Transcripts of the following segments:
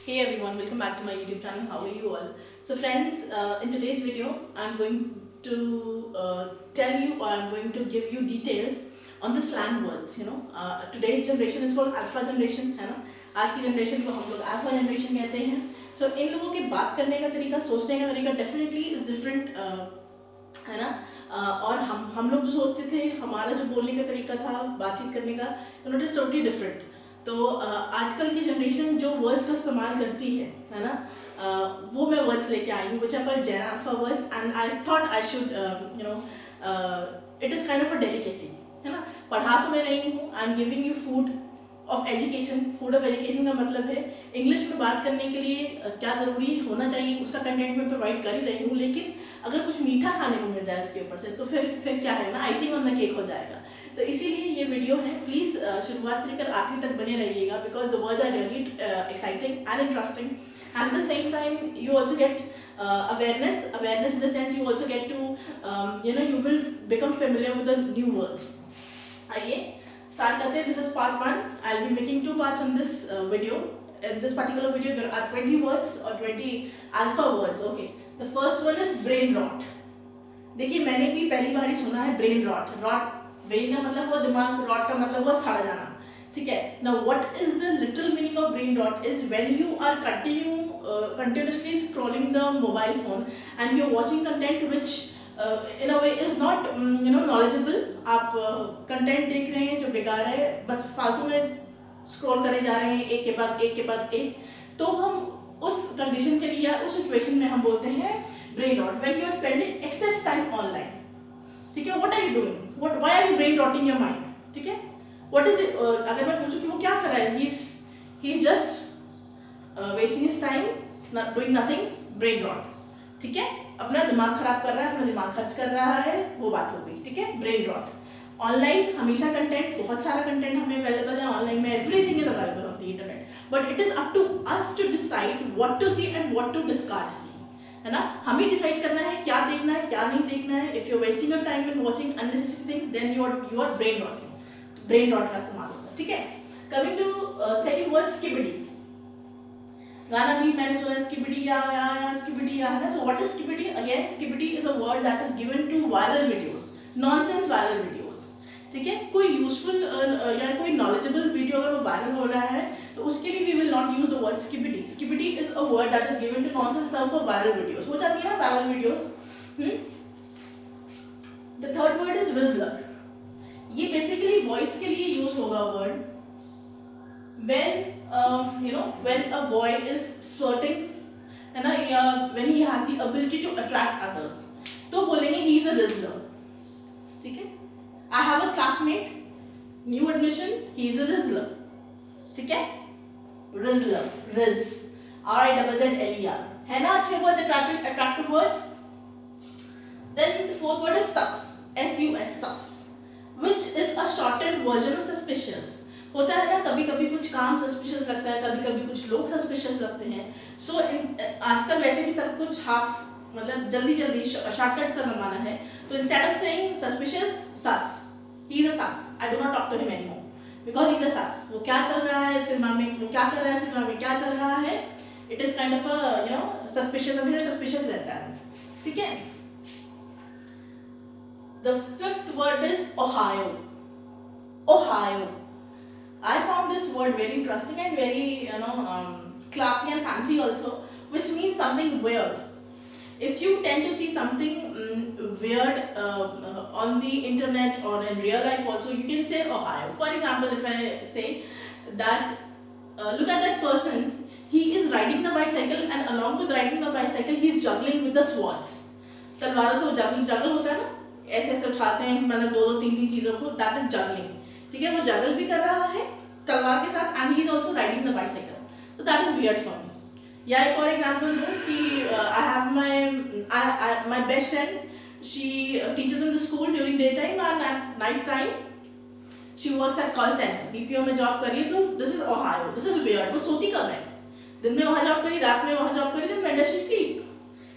Hey everyone, welcome back to my YouTube channel. How are you all? So friends, in today's video, I'm going to tell you or I'm going to give you details on the slang words. Today's generation is called alpha generation, है ना? आज की generation को हम लोग alpha generation कहते हैं. So इन लोगों के बात करने का तरीका, सोचने का तरीका definitely is different, है ना? और हम लोग जो सोचते थे, हमारा जो बोलने का तरीका था, बातचीत करने का, it is totally different. तो आजकल की जनरेशन जो वर्ड्स का इस्तेमाल करती है ना, वो मैं वर्ड्स लेके आई हूँ, which are called Gen Alpha words, and I thought I should it is kind of a delicacy, है ना. पढ़ा तो मैं नहीं हूँ, I am giving you food of education. Food of education का मतलब है इंग्लिश में बात करने के लिए क्या ज़रूरी होना चाहिए, उसका कंटेंट मैं प्रोवाइड कर ही रही हूँ. लेकिन अगर कुछ मीठा खाने को मिल जाए इसके ऊपर से, तो फिर क्या है ना, आइसिंग ऑन द केक हो जाएगा. तो इसीलिए ये वीडियो है, प्लीज़ शुरुआत से लेकर आखिर तक बने रहिएगा, because the words are really exciting and interesting. At the same time you also get awareness in the sense you also get to you will become familiar with the new words. आइए start करते हैं. This is part 1. I will be making 2 parts on this video. In this particular video there are 20 words or 20 alpha words. Okay, the first one is brain rot. देखिए मैंने भी पहली बार ही सुना है brain rot. Brain का मतलब वो दिमाग, रॉट का मतलब वो सड़ जाना. ठीक है. Now what is the literal meaning of brain rot is when you are continuously scrolling the mobile phone and you're watching content which in a way is not knowledgeable. आप कंटेंट देख रहे हैं जो बेकार है, बस फालतू में स्क्रॉल करे जा रहे हैं एक के बाद एक. तो हम उस कंडीशन के लिए या उस सिचुएशन में हम बोलते हैं brain rot. When you are spending excess time online. ठीक है. What are you doing, why are you brain rotting your mind. ठीक है. What is it. अगर मैं पूछूं कि वो क्या कर रहा है, he is just wasting his time, not doing nothing, brain rot. ठीक है. अपना दिमाग खराब कर रहा है, अपना दिमाग खर्च कर रहा है, वो बात हो गई. ठीक है. Brain rot. ऑनलाइन हमेशा कंटेंट, बहुत सारा कंटेंट हमें अवेलेबल है ऑनलाइन में, everything is available on the internet, but it is up to us to decide what to see and what to discard. है ना. हमें डिसाइड करना है क्या देखना है क्या नहीं देखना है. If you are wasting your time in watching unnecessary things, then you are brain rotting. Brain rot का इस्तेमाल होता है. ठीक है. Coming to second word, skibidi. गाना भी मैंने सुना, स्किबिडी या स्किबिडी या, है ना. So what is skibidi? Again skibidi is a word that is given to viral videos, nonsense viral videos. ठीक है. कोई यूजफुल या कोई नॉलेजेबल वीडियो अगर वो वायरल हो रहा है तो उसके लिए we will not use the word skibidi. Skibidi is a word that is given to nonsense term for viral videos. हो जाती है ना viral videos. The third word is rizzler. ये बेसिकली वॉइस के लिए यूज होगा word. when a boy is flirting, है ना, या when he has the ability to attract others, तो बोलेंगे he is a rizzler. ठीक है. I have a classmate, new admission, he is a rizzler. ठीक है. rizzler, riz, R-I-Z-Z-L-E-R, है ना. अच्छे word, attractive words. Then the fourth word is sus, S-U-S, sus, which is a shortened version of suspicious. होता है ना, कभी कभी कुछ काम सस्पिशियस लगता है, कभी कभी कुछ लोग सस्पिशियस लगते हैं. सो आजकल वैसे भी सब कुछ हाफ, मतलब जल्दी शॉर्टकट्स का जमाना है. तो instead of saying suspicious, sus, he is a sus, I do not talk to him anymore because he is a sus. वो क्या चल रहा है इस फिल्म में, वो क्या कर रहा है इस फिल्म में, क्या चल रहा है, it is kind of a suspicious, हमेशा सस्पिशियस रहता है. ठीक है. The fifth word is Ohio. Ohio. I found this word very interesting and very classy and fancy also, which means something weird. If you tend to see something weird on the internet or in real life also, you can say Ohio. For example, if I say that look at that person, he is riding the bicycle and along with riding the bicycle he is juggling with the swords. तलवारों से वो जगल होता है ना, ऐसे उठाते हैं, मतलब दो तीन चीजों को, that is juggling. ठीक है. वो जगल भी कर रहा है तलवार के साथ and he is also riding the bicycle. So that is weird for me. या एक और एग्जांपल दूँ कि I have my best friend. She teaches in the school during daytime and at night time she works at call center. BPO में job कर रही है. तो this is Ohio. This is weird. वो सोती कब है? दिन में वहाँ जॉब करी, रात में वहाँ जॉब करी, then when does she sleep?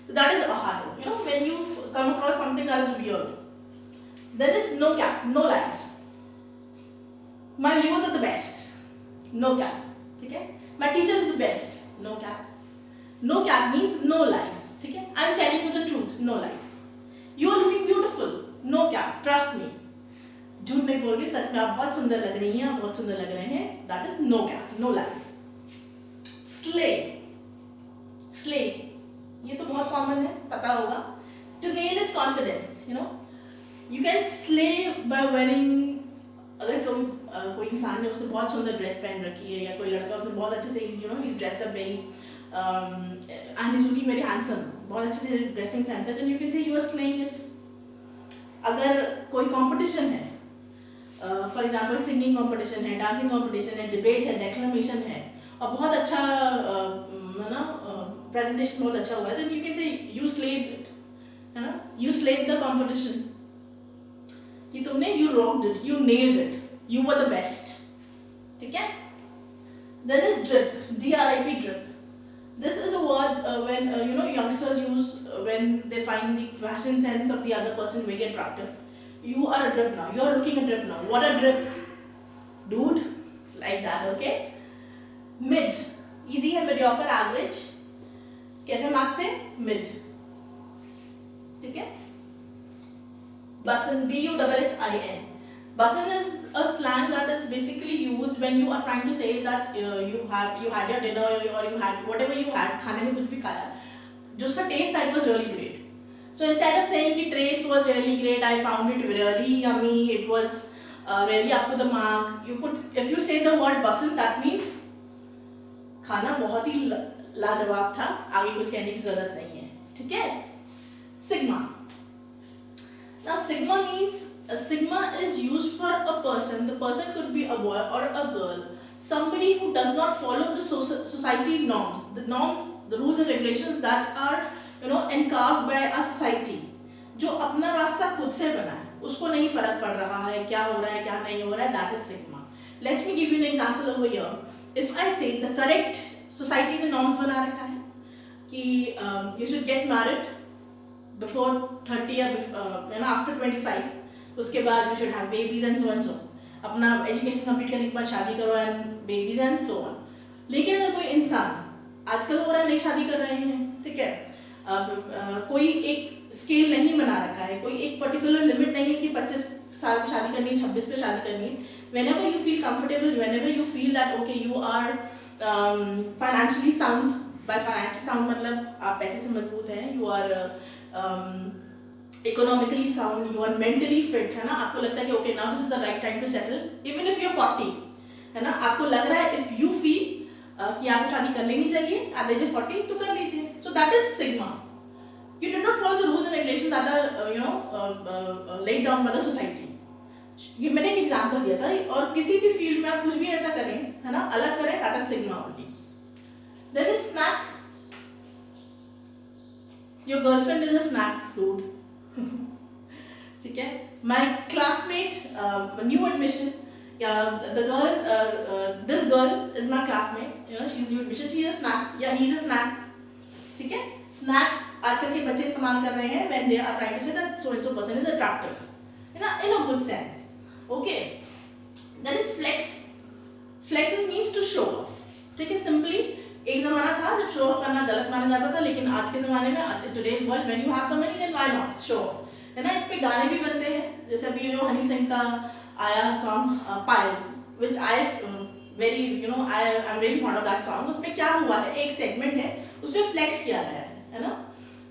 So that is Ohio. When you come across something that is weird. There is no cap, no lies. My viewers are the best. No cap. ठीक है. My teacher is the best. No cap. No cap means no lies. ठीक है, I am telling you the truth, no lies. You are looking beautiful, no cap, trust me. झूठ नहीं बोल रही, सच में आप बहुत सुंदर लग रही हैं, आप बहुत सुंदर लग रहे हैं. That is no cap, no lies. Slay. Slay ये तो बहुत कॉमन है, पता होगा. To gain it confidence, you know, you can slay by wearing. अगर कोई इंसान ने उसने बहुत सुंदर ड्रेस पहन रखी है, या कोई लड़का उसने बहुत अच्छे से, you know, he is dressed up very and is looking very handsome, बहुत अच्छे से ड्रेसिंग सेंस है, then you can say you are slaying it. अगर कोई कंपटीशन है, फॉर एग्जांपल सिंगिंग कंपटीशन है, डांसिंग कंपटीशन है, डिबेट है, डेक्लेमेशन है, और बहुत अच्छा ना प्रेजेंटेशन बहुत अच्छा हुआ है, then you can say you slayed it, है ना, यू स्लेड द कंपटीशन, कि तुमने you rocked it, you nailed it, you were the best. ठीक है. Then is drip, DRIP, drip. This is a word when you know, youngsters use when they find the fashion sense of the other person very attractive. You are a drip now. You are looking a drip now. What a drip, dude! Like that, okay? Mid, easy है, mediocre, average. कैसे marks से? Mid. ठीक है? Bussin, BUSSIN. Bussin is a slang that is basically used when you are trying to say that you had your dinner, or you had whatever you had, खाने में कुछ भी खाया, जो उसका taste था, it was really great. So instead of saying कि taste was really great, I found it really yummy, it was really up to the mark, if you say the word bussin, that means खाना बहुत ही लाजवाब था, आगे कुछ कहने की जरूरत नहीं है. ठीक है. Sigma. Now sigma means sigma is used for a person. The person could be a boy or a girl, somebody who does not follow the society norms, the rules and regulations that are, you know, encarved by a society. जो अपना रास्ता खुद से बनाए, उसको नहीं फर्क पड़ रहा है क्या हो रहा है क्या नहीं हो रहा है. That is sigma. Let me give you an example over here. If I say the correct society ने norms बना रखा है कि you should get married before 30 या after 25, उसके बाद you should have babies and so and so. अपना education complete करने के बाद शादी करो and babies and so on. लेकिन अगर कोई इंसान आजकल हो रहा है, नहीं शादी कर रहे हैं, ठीक है, कोई एक स्केल नहीं बना रखा है, कोई एक पर्टिकुलर लिमिट नहीं है कि 25 साल में शादी करनी है, 26 पे शादी करनी है. Whenever you feel comfortable, whenever you feel that okay, you are financially sound. By financially sound मतलब आप पैसे से मजबूत हैं, you are economically sound, you are mentally fit, है ना, आपको लगता है कि okay, now this is the right time to settle, even if you are 40, है ना, आपको लग रहा है, if you feel कि आपको शादी कर लेनी चाहिए at the age of 40, तो कर लीजिए. So that is sigma. You did not follow the rules and regulations that are laid down by the society. ये मैंने एक एग्जाम्पल दिया था. और किसी भी फील्ड में आप कुछ भी ऐसा करें, है ना, अलग करें, that is sigma only. There is snack. Your girlfriend is a snack, dude. ठीक है. My classmate, new admission, the girl, this girl is my classmate. You know, she's new admission. She's a snack. Yeah, he's a snack. ठीक है. Snack आजकल के बच्चे इस्तेमाल कर रहे हैं when they are trying to say that so and so person is attractive. In a good sense. Okay. That is flex. Flex means to show off. ठीक है. Simply एक जमाना था जब शो ऑफ करना गलत माना जाता था, लेकिन आज के जमाने में today's world, when you have the money, then why not show off, है ना. इस पे गाने भी बनते हैं, जैसे अभी जो हनी सिंह का आया song Payal, which I very I'm really fond of that song. उसमें क्या हुआ है, एक सेगमेंट है उसमें फ्लेक्स किया गया है ना.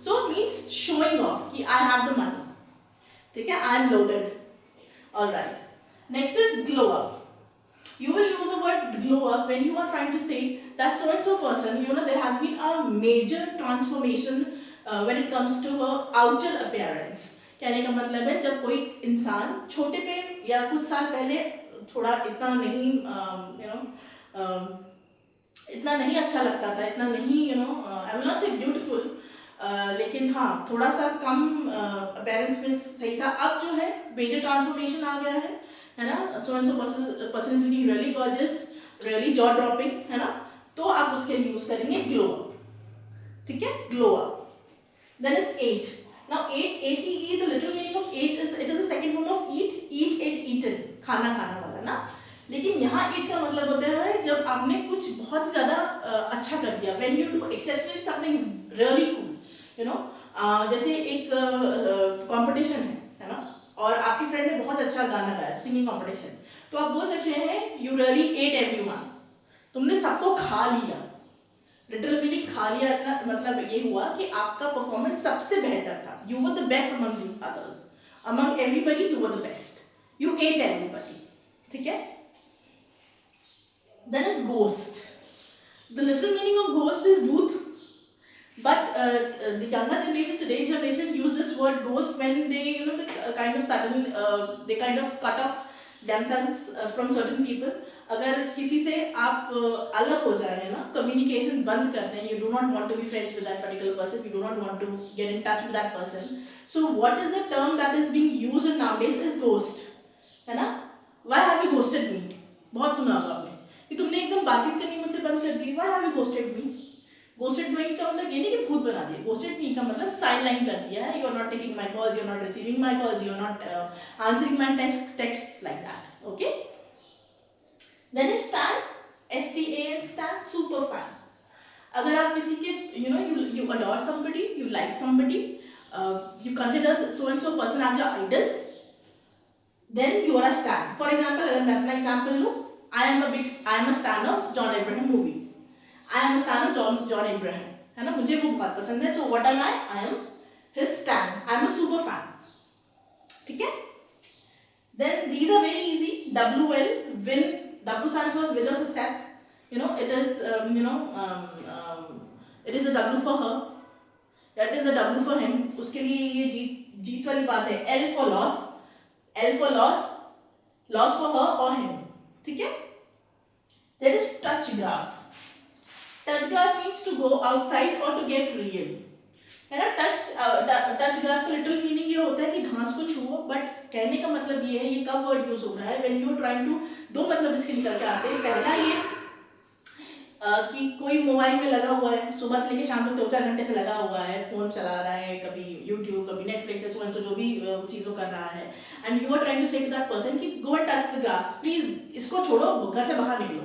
So means showing off कि I have the money. ठीक है. I am loaded. All right. Next is glow up. You will use the word glow up when you are trying to say that so and so person, there has been a major transformation when it comes to her outer appearance. कहने का मतलब है जब कोई इंसान छोटे पे या कुछ साल पहले थोड़ा इतना नहीं इतना नहीं अच्छा लगता था, इतना नहीं I will not say beautiful, लेकिन हाँ थोड़ा सा कम appearance में सही था. अब जो है major transformation आ गया है ना. so and so person is looking really gorgeous, really jaw dropping, है ना, तो आप उसके लिए यूज करेंगे glow up. ठीक है. glow up. Then is ate. Now ate, the literal meaning of ate is, it is the second form of eat, ate, eaten, खाना वाला ना. लेकिन यहाँ इट का मतलब होता है जब आपने कुछ बहुत ज़्यादा अच्छा कर दिया, when you do except something really cool, you know. जैसे एक कंपटीशन है ना, और आपकी फ्रेंड ने बहुत अच्छा गाना गाया, सिंगिंग कंपटीशन, तो आप बोल सकते हैं यू रियली एट एवरीवन, तुमने सबको खा लिया, लिटरली खा लिया। इतना मतलब ये हुआ कि आपका परफॉर्मेंस सबसे बेहतर था, you were the best among the others, among everybody you were the best, you ate everybody, ठीक है। Then is ghost. The literal meaning of ghost is booth, but the younger generation, today's generation, use this word ghost when they, you know, they kind of suddenly they kind of cut off themselves from certain people. अगर किसी से आप अलग हो जाए ना, communication बंद कर दें, you do not want to be friends with that particular person, you do not want to get in touch with that person. So what is the term that is being used nowadays is ghost, है ना। Why have you ghosted me? बहुत सुना होगा आपने कि तुमने एकदम बातचीत करनी मुझसे बंद कर दी। Why have you ghosted me? Ghosted me का मतलब ये नहीं कि भूत बना दिया, ghosted me का मतलब sideline कर दिया है, you are not taking my calls, you are not receiving my calls, you are not answering my texts like that, okay? Then is stan, STAN, stan, super fan. अगर आप किसी के, you know, you adore somebody, you like somebody, you consider so and so person as your idol, then you are a stan. For example, अगर मैं अपना example लूँ, I am a stan of John Abraham movies. I am a stan of John Abraham, है ना, मुझे वो बहुत पसंद है. So what am I? I am his stan. I am a super fan. ठीक है? Then these are very easy. WL, win. W stands for will of success. You know, it is it is a W for her. That is a W for him. उसके लिए ये जीत वाली बात है. L for loss. L for loss. Loss for her or him. ठीक है? There is touch grass. Touch grass means to go outside or to get real. है ना? touch grass का literal meaning ये होता है कि घास को छुओ, but कहने का मतलब ये है, ये कब word use हो रहा है? When you are trying to, दो मतलब इसके निकल के आते हैं. पहला ये कि कोई मोबाइल में लगा हुआ है, सुबह से लेकर शाम तक 2-4 घंटे से लगा हुआ है, फोन चला रहा है, कभी यूट्यूब, कभी नेटफ्लिक्स, जो भी चीज़ों कर रहा है, and you are trying to say to that person कि go and touch the grass, please इसको छोड़ो, घर से बाहर निकलो,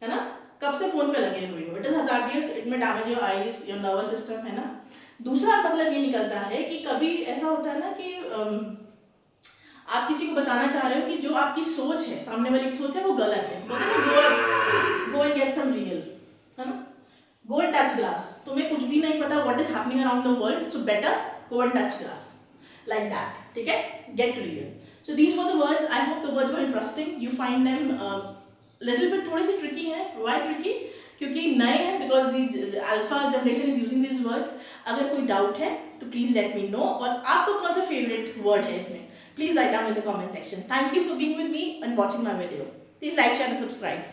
है ना। कब से फोन पे लगे हुए हो, इट इज हजार्डियस, इट में damage your eyes, your nervous system, है ना। दूसरा मतलब ये निकलता है कि कभी ऐसा होता है ना कि आप किसी को बताना चाह रहे हो कि जो आपकी सोच है, सामने वाली की सोच है, वो गलत है, go and get some real, है ना। गो एंड टच ग्रास, तुम्हें कुछ भी नहीं पता what is happening around the world, so better go and touch grass, like that, ठीक है। Get real. So these were the words. I hope the words were interesting. You find them little bit थोड़े से tricky है. Why tricky? क्योंकि नए हैं, because the alpha generation is using this words. अगर कोई डाउट है तो प्लीज लेट मी नो, और आपका कौन सा फेवरेट वर्ड है इसमें, please write down in the comment section. Thank you for being with me and watching my video. Please like, share and subscribe.